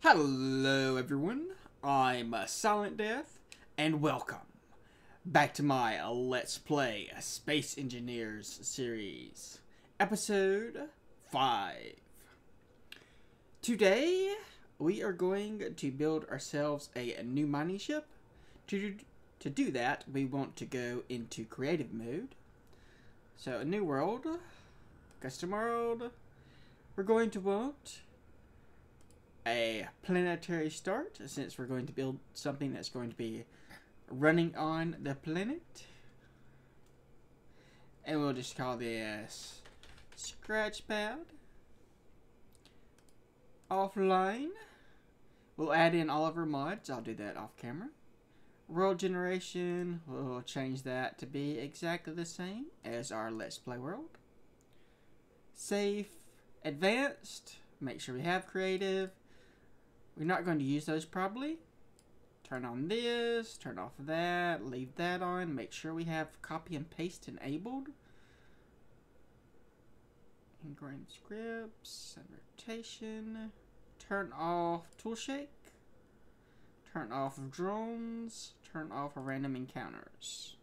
Hello everyone, I'm silentdeth, and welcome back to my Let's Play Space Engineers series, episode 5. Today, we are going to build ourselves a new mining ship. To do that, we want to go into creative mode. So, a new world, custom world, we're going to want a planetary start, since we're going to build something that's going to be running on the planet. And we'll just call this Scratchpad. Offline, we'll add in all of our mods. I'll do that off camera. World generation, we'll change that to be exactly the same as our Let's Play world. Safe, advanced, make sure we have creative. We're not going to use those probably. Turn on this, turn off that, leave that on. Make sure we have copy and paste enabled. Ingrained scripts and rotation. Turn off tool shake. Turn off drones. Turn off random encounters.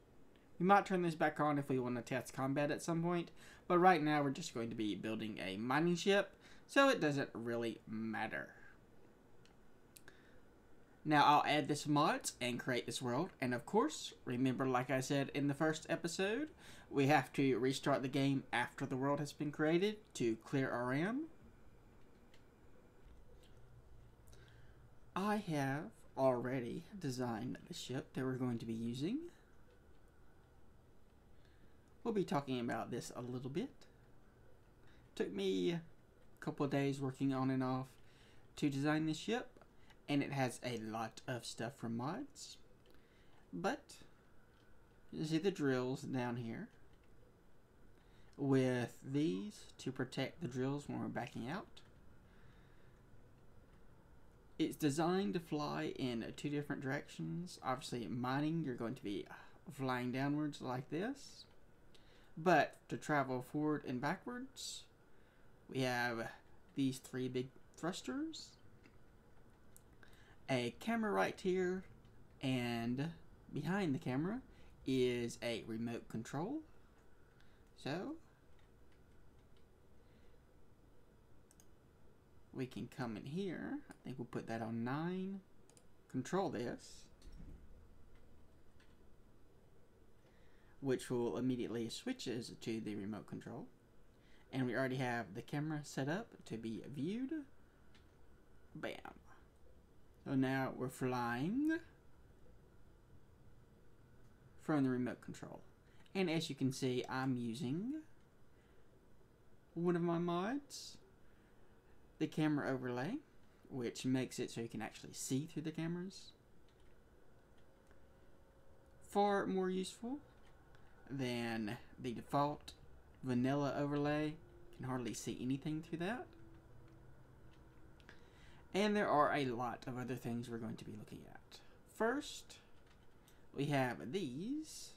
We might turn this back on if we want to test combat at some point. But right now we're just going to be building a mining ship, so it doesn't really matter. Now I'll add this mod and create this world, and of course, remember, like I said in the first episode, we have to restart the game after the world has been created to clear our RAM. I have already designed the ship that we're going to be using. We'll be talking about this a little bit. Took me a couple of days working on and off to design this ship. And it has a lot of stuff from mods. But you see the drills down here. With these to protect the drills when we're backing out. It's designed to fly in two different directions. Obviously, mining, you're going to be flying downwards like this. But to travel forward and backwards, we have these three big thrusters. A camera right here, and behind the camera is a remote control. So we can come in here. I think we'll put that on 9. Control this, which will immediately switches to the remote control. And we already have the camera set up to be viewed. Bam. So now we're flying from the remote control. And as you can see, I'm using one of my mods, the camera overlay, which makes it so you can actually see through the cameras. Far more useful than the default vanilla overlay. You can hardly see anything through that. And there are a lot of other things we're going to be looking at. First, we have these,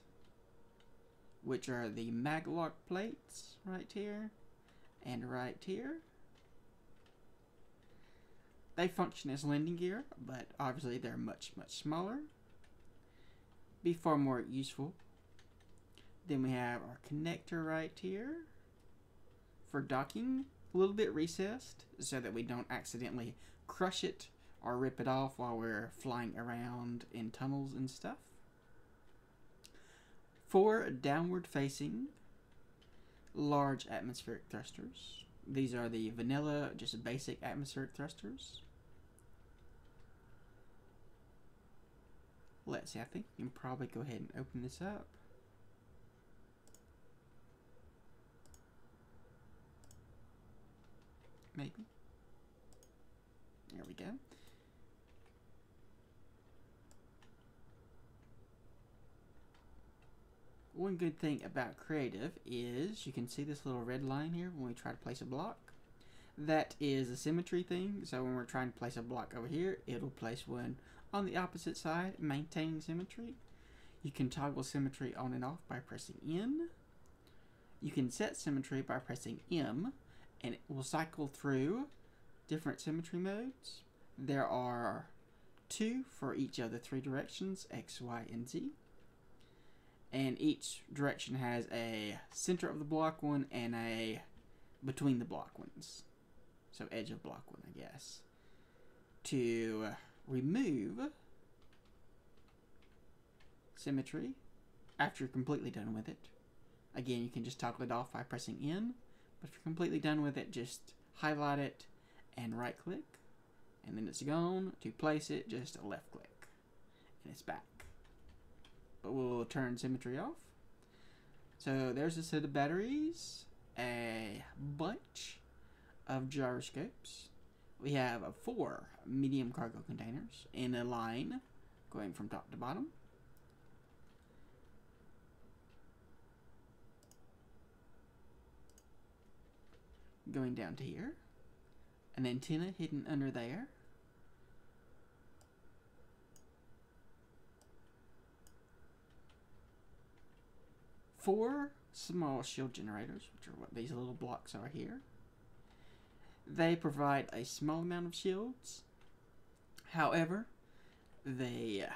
which are the maglock plates right here and right here. They function as landing gear, but obviously they're much, much smaller. Be far more useful. Then we have our connector right here for docking, a little bit recessed so that we don't accidentally crush it or rip it off while we're flying around in tunnels and stuff. 4 downward facing large atmospheric thrusters. These are the vanilla, just basic atmospheric thrusters. Let's see, I think you can probably go ahead and open this up. Maybe. There we go. One good thing about creative is you can see this little red line here when we try to place a block. That is a symmetry thing, so when we're trying to place a block over here, it'll place one on the opposite side, maintaining symmetry. You can toggle symmetry on and off by pressing N. You can set symmetry by pressing M, and it will cycle through different symmetry modes There are 2 for each of the 3 directions, X, Y, and Z. And each direction has a center of the block one and a between the block ones. So edge of block one, I guess. To remove symmetry, after you're completely done with it, again, you can just toggle it off by pressing N. But if you're completely done with it, just highlight it and right click. And then it's gone. To place it, just a left click. And it's back. But we'll turn symmetry off. So there's a set of batteries, a bunch of gyroscopes. We have 4 medium cargo containers in a line going from top to bottom. Going down to here. An antenna hidden under there. Four small shield generators, which are what these little blocks are here. They provide a small amount of shields. However, they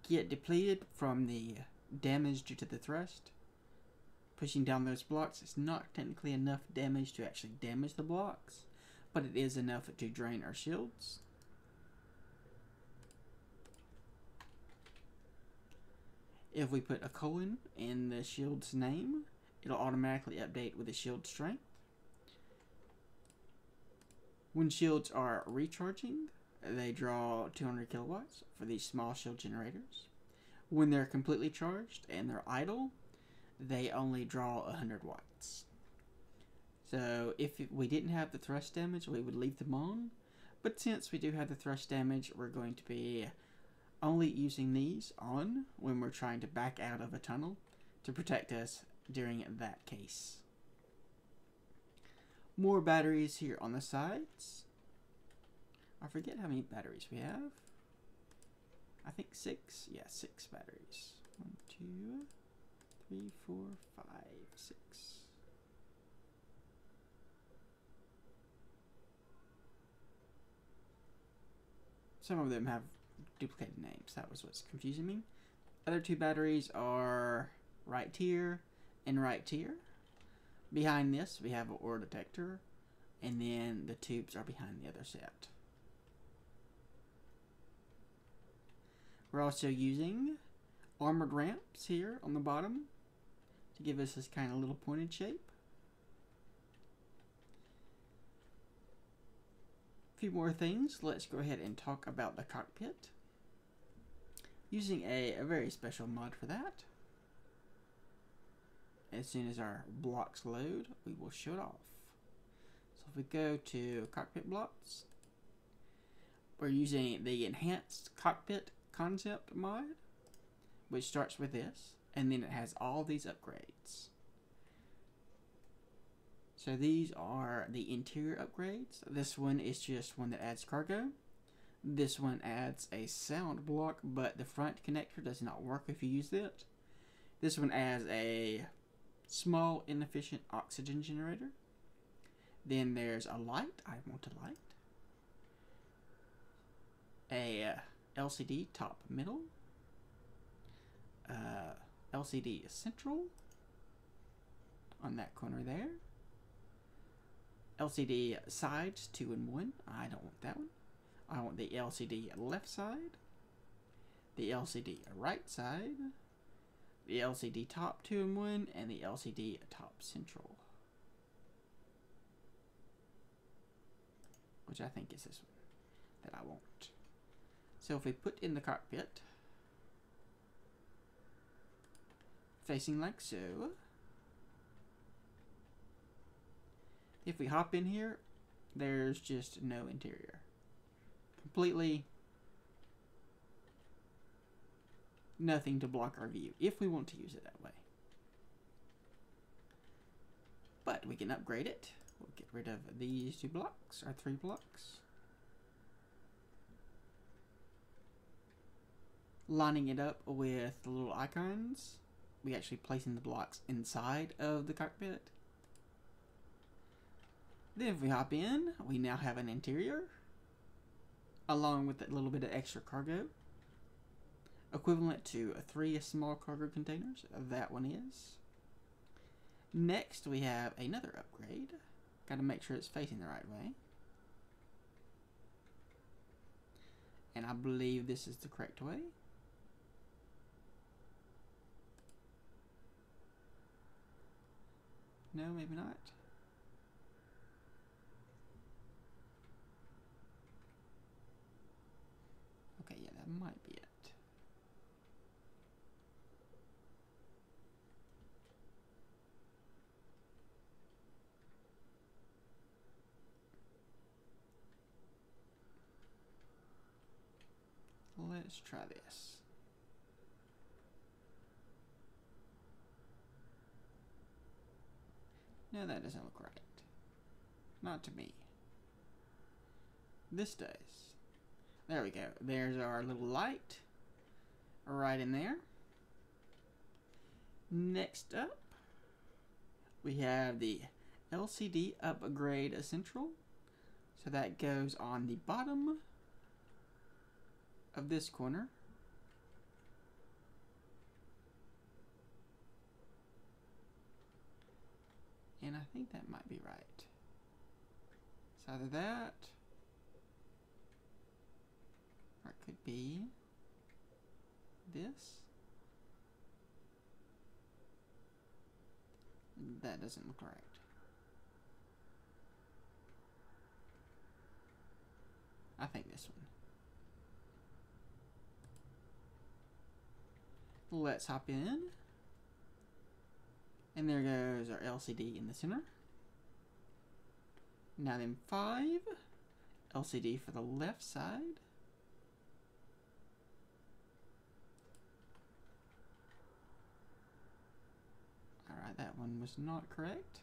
get depleted from the damage due to the thrust. Pushing down those blocks is not technically enough damage to actually damage the blocks, but it is enough to drain our shields. If we put a colon in the shield's name, it'll automatically update with the shield strength. When shields are recharging, they draw 200 kilowatts for these small shield generators. When they're completely charged and they're idle, they only draw 100 watts. So if we didn't have the thrust damage, we would leave them on. But since we do have the thrust damage, we're going to be only using these on when we're trying to back out of a tunnel to protect us during that case. More batteries here on the sides. I forget how many batteries we have. I think 6. Yeah, 6 batteries. 1, 2, 3, 4, 5, 6. Some of them have duplicated names. That was what's confusing me. Other 2 batteries are right here and right here. Behind this, we have an ore detector, and then the tubes are behind the other set. We're also using armored ramps here on the bottom to give us this kind of little pointed shape. A few more things. Let's go ahead and talk about the cockpit. Using a very special mod for that. As soon as our blocks load, we will show it off. So if we go to cockpit blocks, we're using the enhanced cockpit concept mod, which starts with this, and then it has all these upgrades. So these are the interior upgrades. This one is just one that adds cargo. This one adds a sound block, but the front connector does not work if you use it. This one adds a small inefficient oxygen generator. Then there's a light. I want a light. A LCD top middle. LCD central on that corner there. LCD sides 2 and 1. I don't want that one. I want the LCD left side, the LCD right side, the LCD top 2 and 1, and the LCD top central, which I think is this one that I want. So if we put in the cockpit, facing like so, if we hop in here, there's just no interior. Completely nothing to block our view if we want to use it that way. But we can upgrade it. We'll get rid of these 2 blocks, or 3 blocks. Lining it up with the little icons. We actually placing the blocks inside of the cockpit. Then if we hop in, we now have an interior. along with a little bit of extra cargo, equivalent to 3 small cargo containers. That one is. Next, we have another upgrade. Got to make sure it's facing the right way. And I believe this is the correct way. No, maybe not. Okay, yeah, that might be it. Let's try this. No, that doesn't look right. Not to me. This does. There we go. There's our little light. Right in there. Next up, we have the LCD upgrade essential. So that goes on the bottom of this corner. And I think that might be right. It's either that, or it could be this. That doesn't look right. I think this one. Let's hop in. And there goes our LCD in the center. Now then 5, LCD for the left side. Alright, that one was not correct.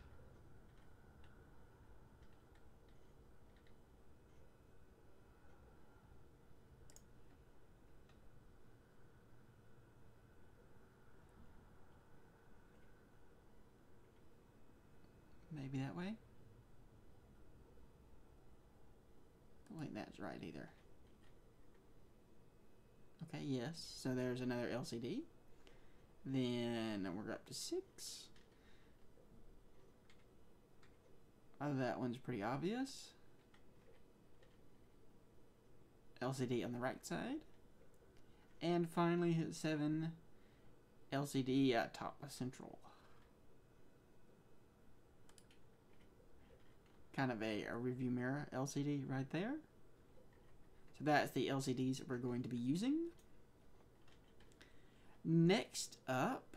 Maybe that way? Don't think that's right either. Okay, yes. So there's another LCD. Then we're up to 6. That one's pretty obvious. LCD on the right side. And finally, 7, LCD at top of central. Kind of a review mirror LCD right there. So that's the LCDs that we're going to be using. Next up,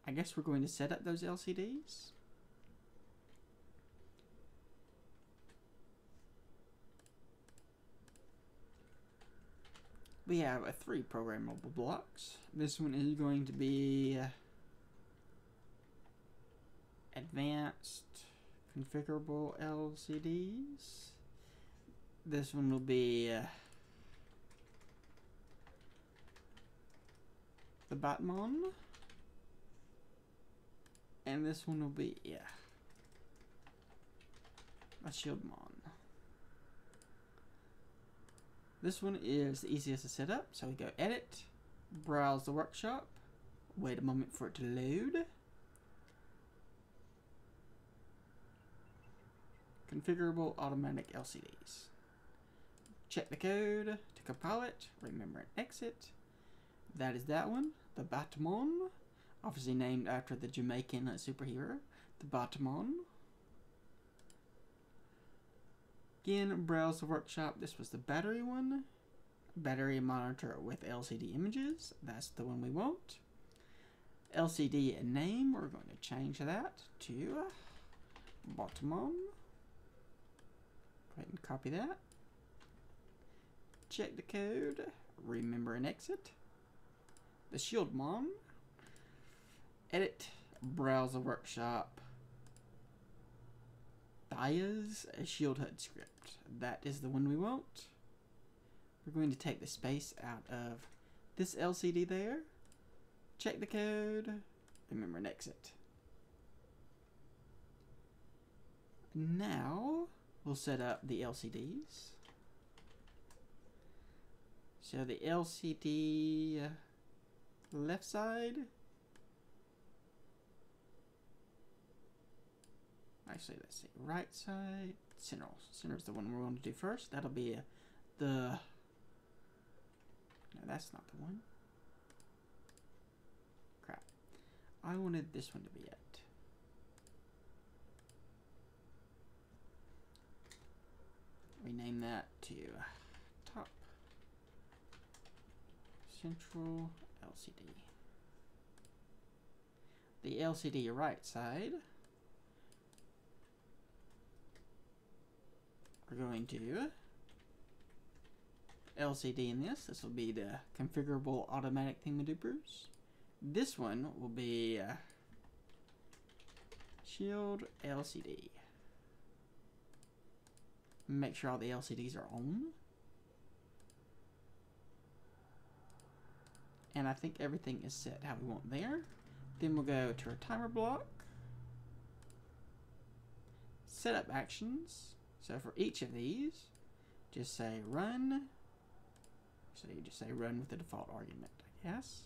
I guess we're going to set up those LCDs. We have 3 programmable blocks. This one is going to be advanced configurable LCDs. This one will be the Batmon. And this one will be a Shieldmon. This one is the easiest to set up, so we go edit, browse the workshop, wait a moment for it to load. Configurable automatic LCDs. Check the code to compile it, remember and exit. That is that one, the Batmon, obviously named after the Jamaican superhero, the Batmon. Again, browse the workshop. This was the battery one. Battery monitor with LCD images. That's the one we want. LCD name, we're going to change that to Batmon. Go ahead and copy that. Check the code. Remember and exit. The Shieldmon. Edit. Browse the workshop. Dias, a shield HUD script. That is the one we want. We're going to take the space out of this LCD there. Check the code. Remember and exit. Now, we'll set up the LCDs. So the LCD left side. Actually, let's see, right side. Center is the one we're going to do first. That'll be no, that's not the one. Crap. I wanted this one to be it. Rename that to top central LCD. The LCD right side, we're going to LCD in this. This will be the configurable automatic thingamadoopers. This one will be shield LCD. Make sure all the LCDs are on. And I think everything is set how we want there. Then we'll go to our timer block. Setup actions. So for each of these, just say run. So you just say run with the default argument, I guess.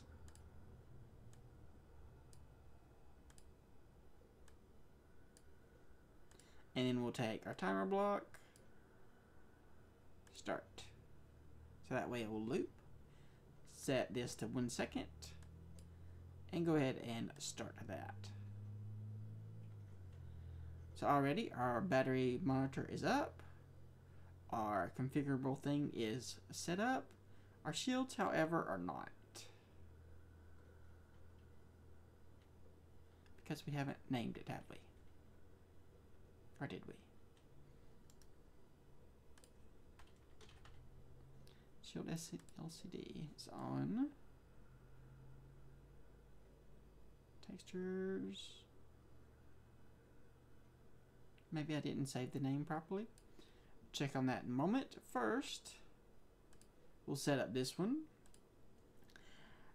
And then we'll take our timer block. Start. So that way it will loop. Set this to 1 second. And go ahead and start that. So already our battery monitor is up. Our configurable thing is set up. Our shields, however, are not. Because we haven't named it, have we? Or did we? Shield LCD is on. Textures. Maybe I didn't save the name properly. Check on that in a moment. First, we'll set up this one.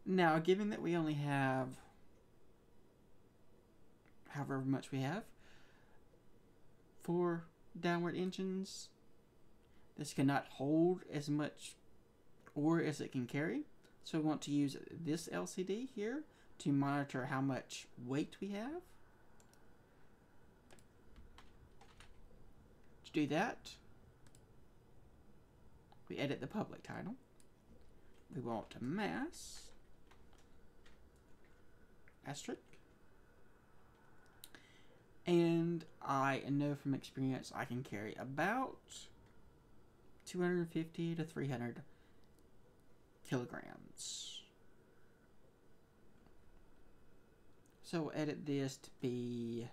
Now, given that we only have however much we have, 4 downward engines, this cannot hold as much ore as it can carry. So we want to use this LCD here to monitor how much weight we have. To do that, we edit the public title. We want mass asterisk. And I know from experience I can carry about 250 to 300 kilograms. So we'll edit this to be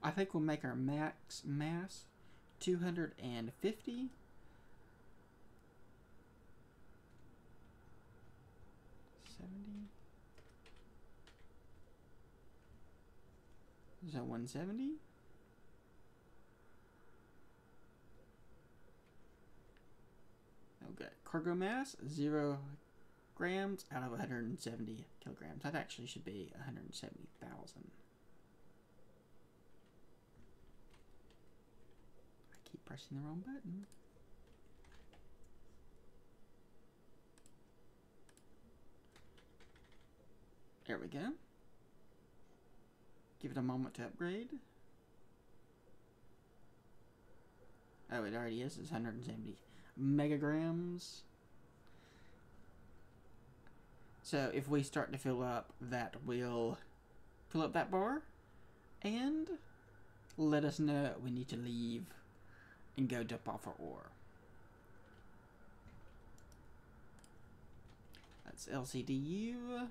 I think we'll make our max mass 250. Is that 170? Okay, cargo mass 0 grams out of 170 kilograms. That actually should be 170,000. I keep pressing the wrong button. There we go. Give it a moment to upgrade. Oh, it already is. It's 170 megagrams. So if we start to fill up, that will fill up that bar and let us know we need to leave and go dump off our ore. That's LCDU.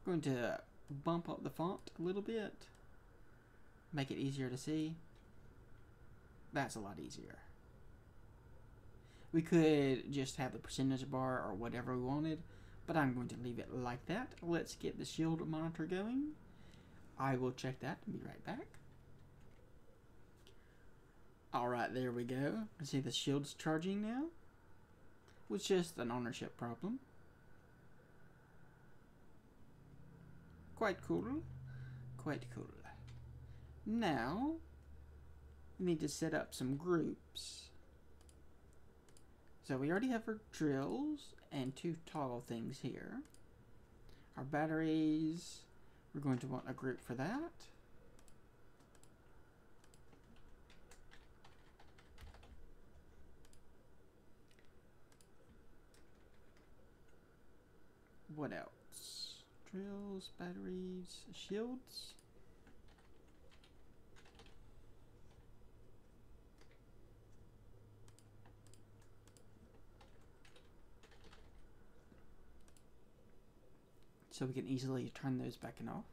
Going to bump up the font a little bit, make it easier to see. That's a lot easier. We could just have the percentage bar or whatever we wanted, but I'm going to leave it like that. Let's get the shield monitor going. I will check that and be right back. Alright, there we go. I see the shield's charging now. It was just an ownership problem. Quite cool. Now, we need to set up some groups. So we already have our drills and 2 toggle things here. Our batteries, we're going to want a group for that. What else? Drills, batteries, shields. So we can easily turn those back and off.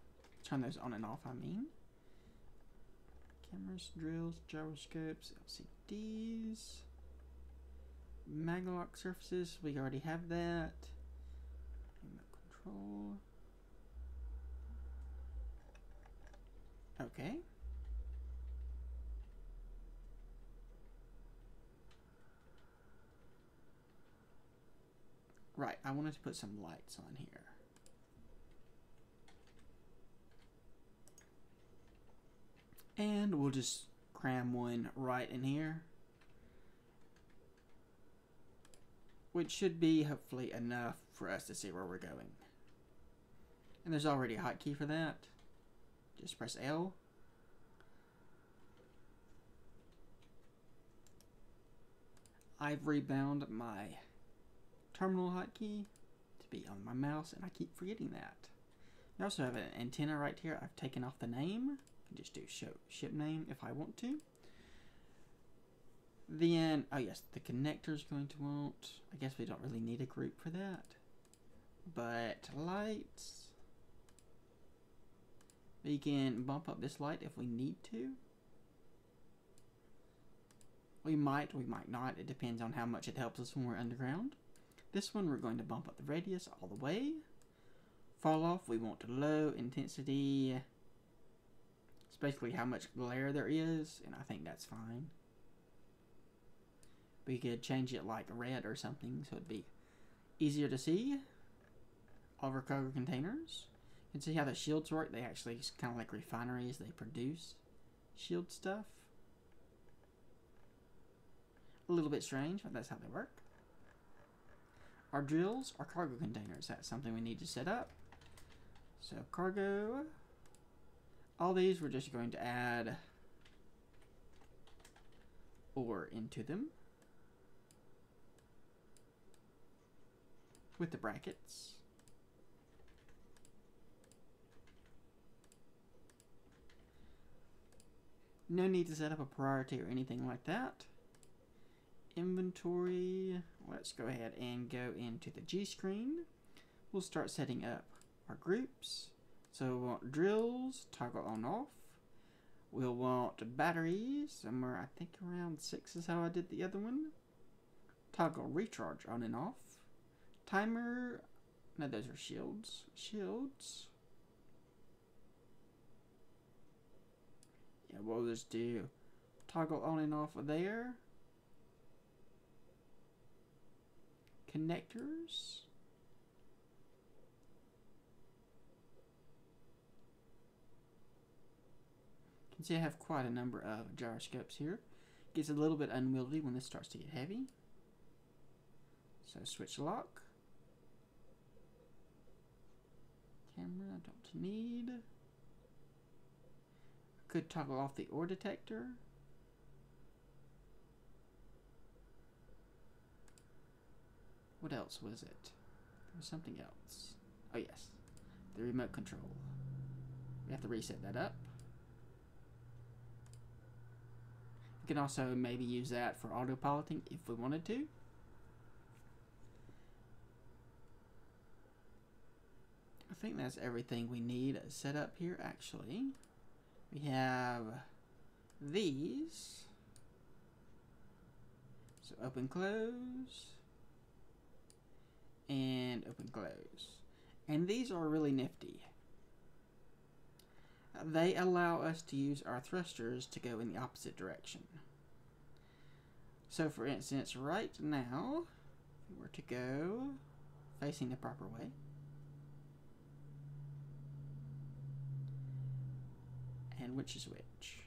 Turn those on and off, I mean. Cameras, drills, gyroscopes, LCDs. Maglock surfaces, we already have that. Remote control. Okay. Right, I wanted to put some lights on here. And we'll just cram one right in here, which should be hopefully enough for us to see where we're going. And there's already a hotkey for that. Just press L. I've rebound my terminal hotkey to be on my mouse, and I keep forgetting that. You also have an antenna right here. I've taken off the name. Just do show ship name if I want to. Then, oh yes, the connector is going to want, I guess we don't really need a group for that. But lights, we can bump up this light if we need to. We might not. It depends on how much it helps us when we're underground. This one, we're going to bump up the radius all the way. Fall off, we want low intensity. Basically how much glare there is, and I think that's fine. We could change it like red or something so it'd be easier to see. All of our cargo containers. You can see how the shields work. They actually kind of like refineries. They produce shield stuff. A little bit strange, but that's how they work. Our drills are cargo containers. That's something we need to set up. So cargo. All these we're just going to add ore into them with the brackets. No need to set up a priority or anything like that. Inventory, let's go ahead and go into the G screen. We'll start setting up our groups. So we'll want drills, toggle on off. We'll want batteries, somewhere I think around 6 is how I did the other one. Toggle recharge on and off. Timer, no, those are shields. Shields. Yeah, we'll just do toggle on and off there. Connectors. See, I have quite a number of gyroscopes here. Gets a little bit unwieldy when this starts to get heavy. So switch lock. Camera, don't need. Could toggle off the ore detector. What else was it? There was something else. Oh yes, the remote control. We have to reset that up. We can also maybe use that for autopiloting if we wanted to. I think that's everything we need set up here actually. We have these. So open close. And open close. And these are really nifty. They allow us to use our thrusters to go in the opposite direction. So for instance, right now, if we were to go facing the proper way, And which is which?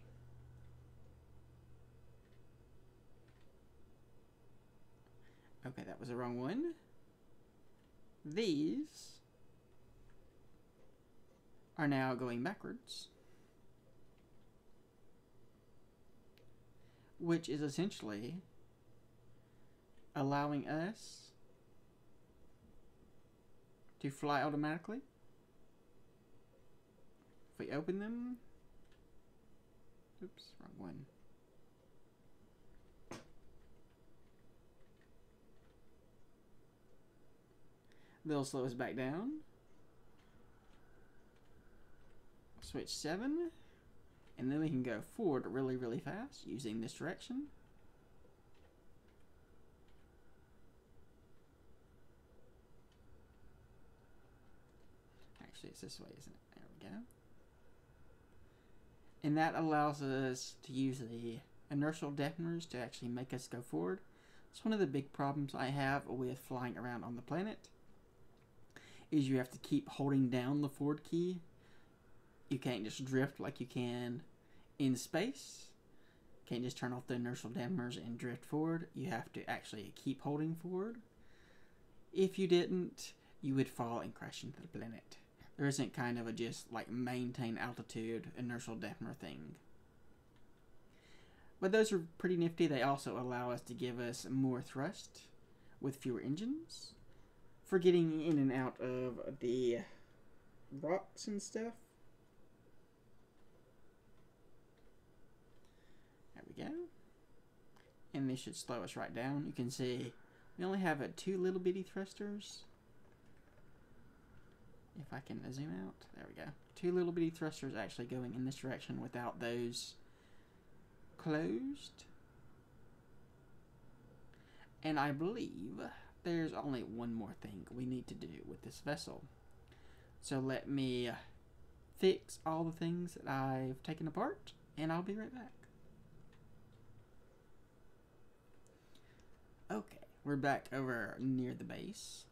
Okay, that was the wrong one. These are now going backwards, which is essentially allowing us to fly automatically. If we open them, oops, wrong one. They'll slow us back down. Switch 7. And then we can go forward really, really fast using this direction. Actually, it's this way, isn't it? There we go. And that allows us to use the inertial dampeners to actually make us go forward. It's one of the big problems I have with flying around on the planet, is you have to keep holding down the forward key. You can't just drift like you can in space. You can't just turn off the inertial dampers and drift forward. You have to actually keep holding forward. If you didn't, you would fall and crash into the planet. There isn't kind of a just like maintain altitude inertial dampener thing. But those are pretty nifty. They also allow us to give us more thrust with fewer engines for getting in and out of the rocks and stuff. There we go. And this should slow us right down. You can see we only have 2 little bitty thrusters. If I can zoom out, there we go. 2 little bitty thrusters actually going in this direction without those closed. And I believe there's only one more thing we need to do with this vessel. So let me fix all the things that I've taken apart, and I'll be right back. Okay, we're back over near the base.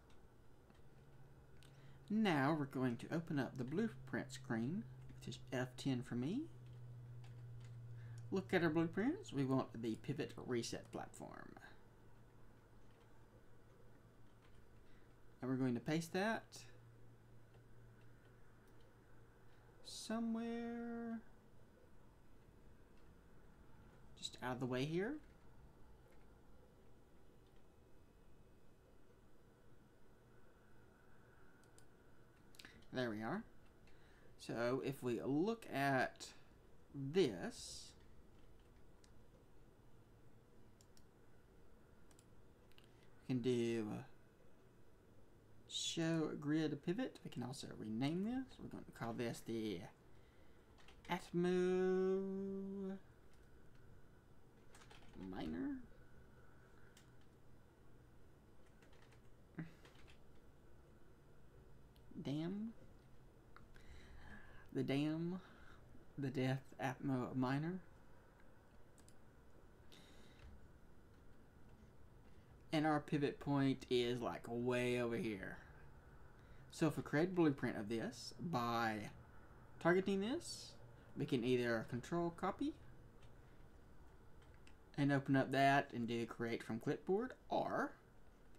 Now we're going to open up the blueprint screen, which is F10 for me. Look at our blueprints. We want the pivot reset platform. And we're going to paste that somewhere just out of the way here. There we are. So if we look at this, we can do show grid pivot. We can also rename this. We're going to call this the Atmo Miner. The Death Atmo Miner. And our pivot point is like way over here. So if we create a blueprint of this by targeting this, we can either control copy and open up that and do create from clipboard, or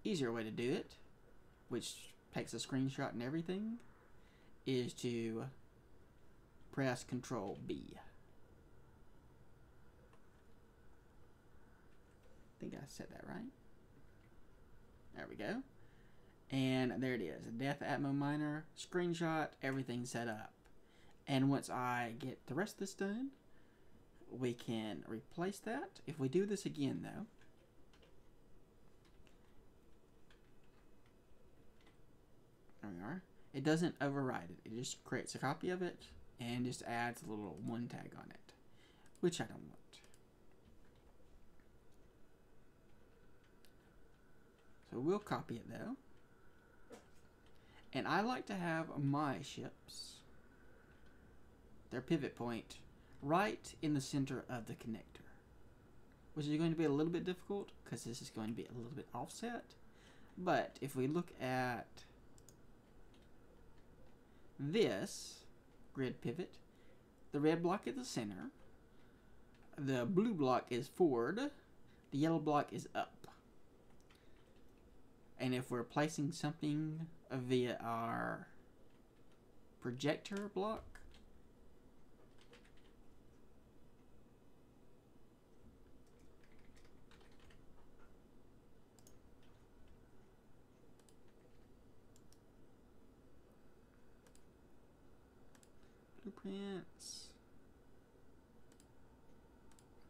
easier way to do it, which takes a screenshot and everything, is to press Control B. I think I said that right. There we go. And there it is. Death Atmo Miner, screenshot, everything set up. And once I get the rest of this done, we can replace that. If we do this again though, there we are. It doesn't override it. It just creates a copy of it and just adds a little one tag on it, which I don't want. So we'll copy it though. And I like to have my ships, their pivot point, right in the center of the connector, which is going to be a little bit difficult because this is going to be a little bit offset. But if we look at this grid pivot, The red block is the center. The blue block is forward. The yellow block is up. And if we're placing something via our projector block, blueprints.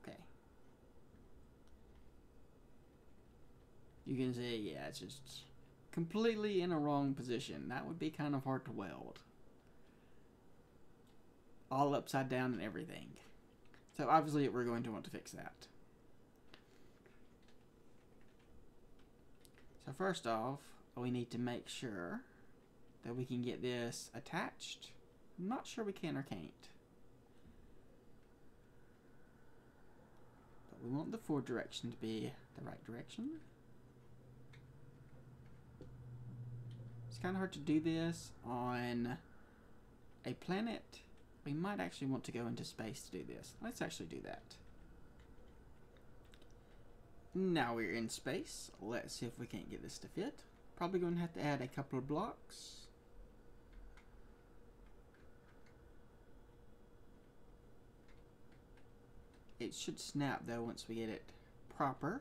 Okay. You can see, yeah, it's just completely in a wrong position. That would be kind of hard to weld. All upside down and everything. So obviously we're going to want to fix that. So first off, we need to make sure that we can get this attached. I'm not sure we can or can't. But we want the forward direction to be the right direction. It's kind of hard to do this on a planet. We might actually want to go into space to do this. Let's actually do that. Now we're in space. Let's see if we can't get this to fit. Probably going to have to add a couple of blocks. It should snap though once we get it proper.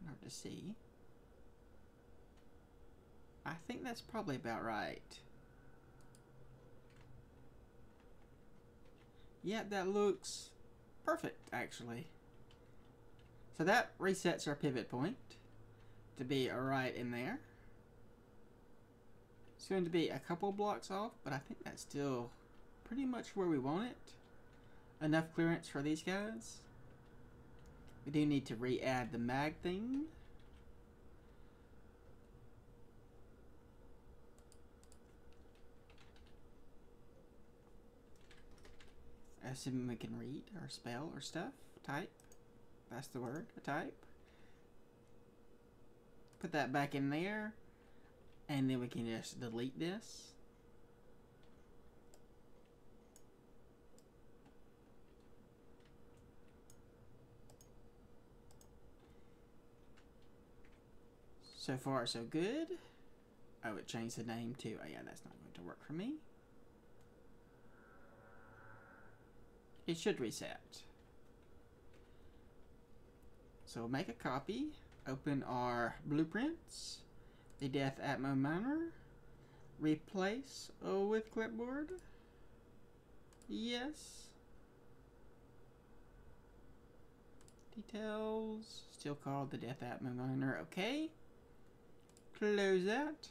Hard to see. I think that's probably about right. Yeah, that looks perfect actually. So that resets our pivot point to be right in there. It's going to be a couple blocks off, but I think that's still pretty much where we want it. Enough clearance for these guys. We do need to re-add the mag thing. Assuming we can read or spell or stuff. Type. That's the word. Type. Put that back in there. And then we can just delete this. So far, so good. I would change the name to, oh yeah, that's not going to work for me. It should reset. So we'll make a copy, open our blueprints, the Death Atmo miner, replace with clipboard. Yes. Details, still called the Death Atmo miner. Okay. Close that.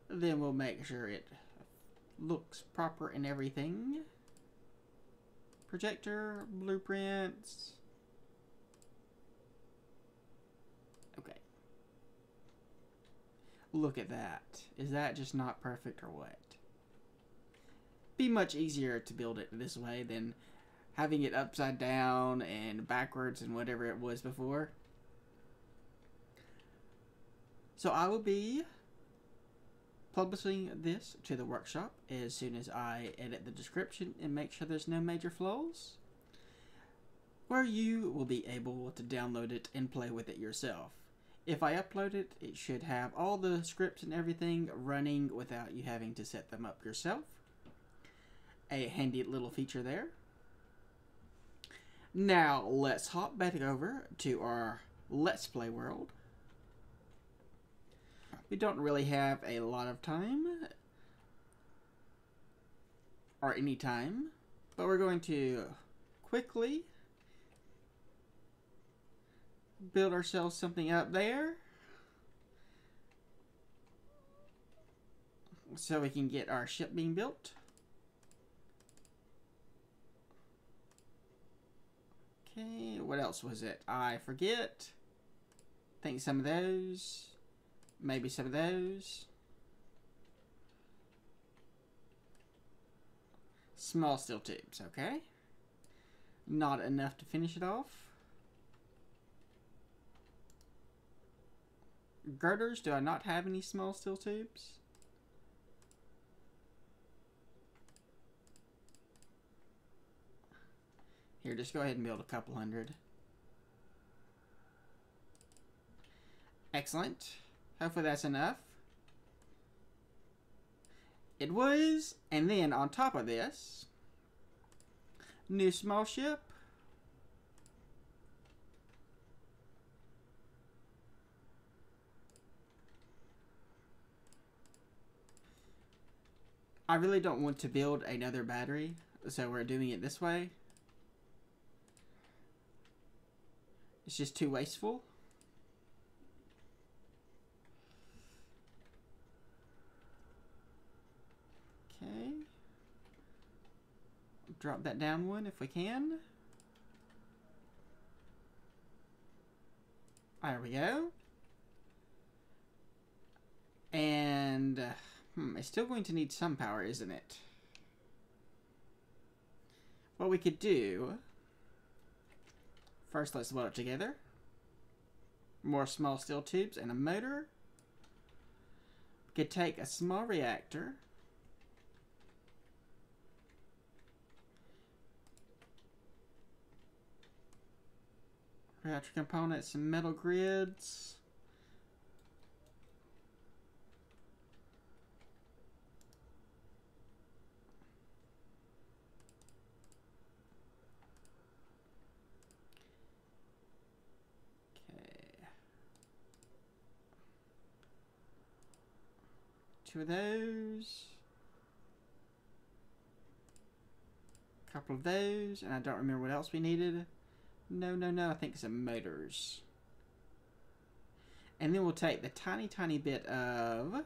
Then we'll make sure it looks proper and everything. Projector, blueprints. Okay. Look at that. Is that just not perfect or what? Be much easier to build it this way than having it upside down and backwards and whatever it was before. So I will be publishing this to the workshop as soon as I edit the description and make sure there's no major flaws, where you will be able to download it and play with it yourself. If I upload it, it should have all the scripts and everything running without you having to set them up yourself. A handy little feature there. Now let's hop back over to our Let's Play world. We don't really have a lot of time, or any time, but we're going to quickly build ourselves something up there so we can get our ship being built. Okay, what else was it? I forget. I think some of those. Maybe some of those. Small steel tubes, okay. Not enough to finish it off. Girders, do I not have any small steel tubes? Here, just go ahead and build a couple hundred. Excellent. Hopefully that's enough. It was. And then on top of this, new small ship. I really don't want to build another battery, so we're doing it this way. It's just too wasteful. Okay. Drop that down one if we can. There we go. And it's still going to need some power, isn't it? What we could do, first let's weld it together. More small steel tubes and a motor. We could take a small reactor. Reactor components, some metal grids. Two of those. A couple of those. And I don't remember what else we needed. No. I think some motors. And then we'll take the tiny bit of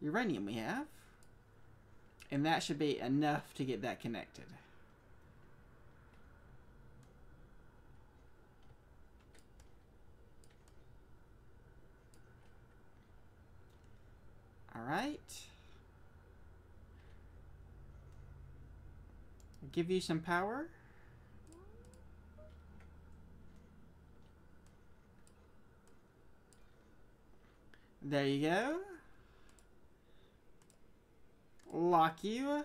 uranium we have. And that should be enough to get that connected. Alright. Give you some power. There you go. Lock you.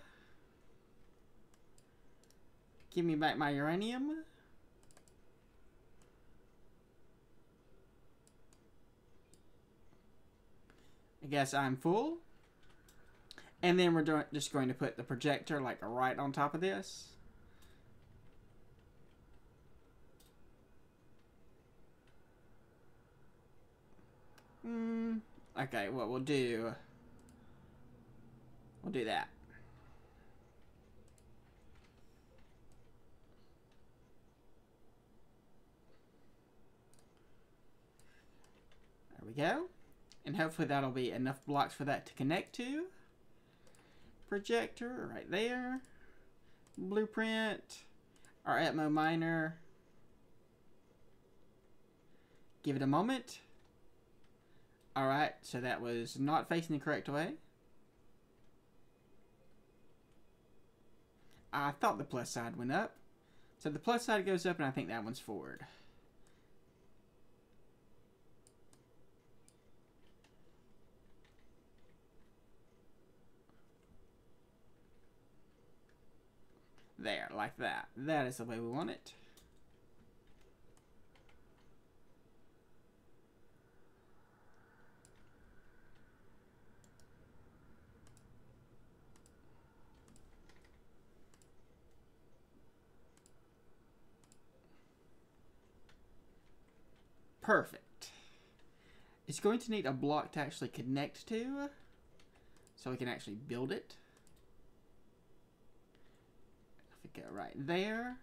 Give me back my uranium. I guess I'm full. And then we're just going to put the projector like right on top of this. Okay, what we'll do that. There we go. And hopefully that'll be enough blocks for that to connect to. Projector right there. Blueprint. Our Atmo miner. Give it a moment. Alright, so that was not facing the correct way. I thought the plus side went up. So the plus side goes up and I think that one's forward. There, like that. That is the way we want it. Perfect. It's going to need a block to actually connect to, so we can actually build it. If we go right there,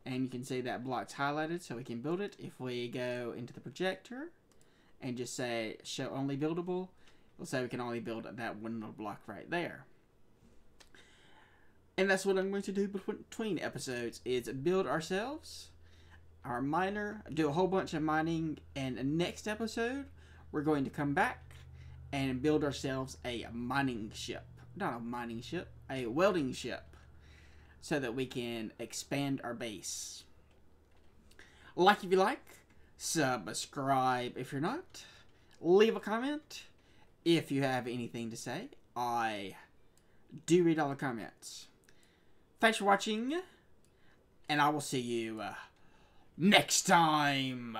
and you can see that block's highlighted, so we can build it. If we go into the projector and just say show only buildable, we'll say we can only build that one little block right there. And that's what I'm going to do between episodes, is build ourselves our miner, do a whole bunch of mining, and next episode we're going to come back and build ourselves a mining ship. Not a mining ship, a welding ship, so that we can expand our base. Like if you like, subscribe if you're not, leave a comment if you have anything to say. I do read all the comments. Thanks for watching, and I will see you next time.